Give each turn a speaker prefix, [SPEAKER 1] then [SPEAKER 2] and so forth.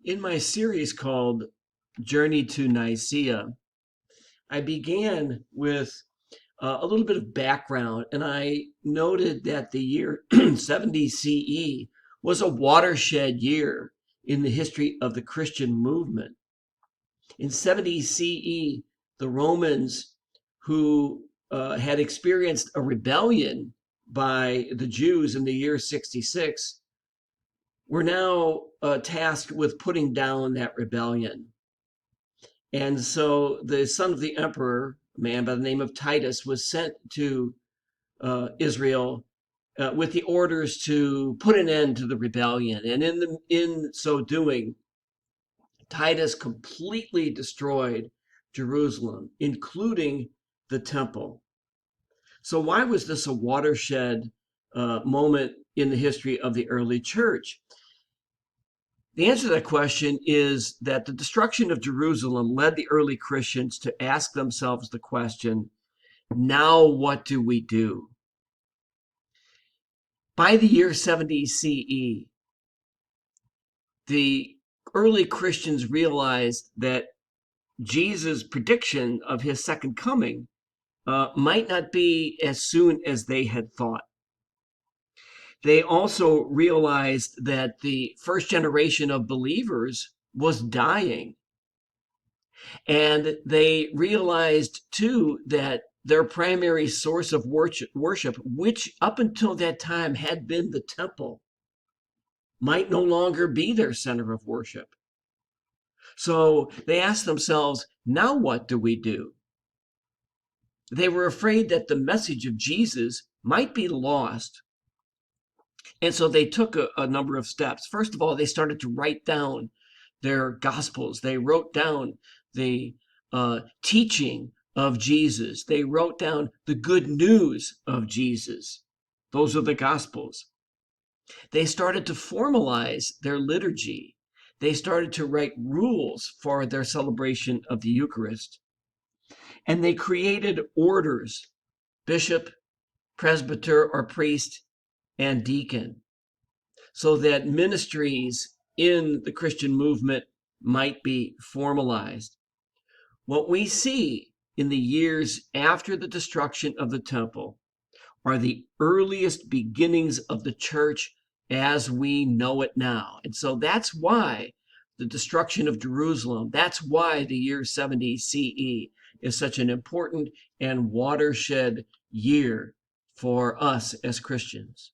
[SPEAKER 1] In my series called Journey to Nicaea, I began with a little bit of background, and I noted that the year 70 CE was a watershed year in the history of the Christian movement. In 70 CE, the Romans, who had experienced a rebellion by the Jews in the year 66, were now tasked with putting down that rebellion. And so the son of the emperor, a man by the name of Titus, was sent to Israel with the orders to put an end to the rebellion. And in so doing, Titus completely destroyed Jerusalem, including the temple. So why was this a watershed moment in the history of the early church? The answer to that question is that the destruction of Jerusalem led the early Christians to ask themselves the question, now what do we do? By the year 70 CE, the early Christians realized that Jesus' prediction of his second coming might not be as soon as they had thought. They also realized that the first generation of believers was dying. And they realized too that their primary source of worship, which up until that time had been the temple, might no longer be their center of worship. So they asked themselves, now what do we do? They were afraid that the message of Jesus might be lost. And so they took a number of steps. First of all, they started to write down their gospels. They wrote down the teaching of Jesus. They wrote down the good news of Jesus. Those are the gospels. They started to formalize their liturgy. They started to write rules for their celebration of the Eucharist. And they created orders, bishop, presbyter or priest, and deacon, so that ministries in the Christian movement might be formalized. What we see in the years after the destruction of the temple are the earliest beginnings of the church as we know it now. And so that's why the destruction of Jerusalem, that's why the year 70 CE is such an important and watershed year for us as Christians.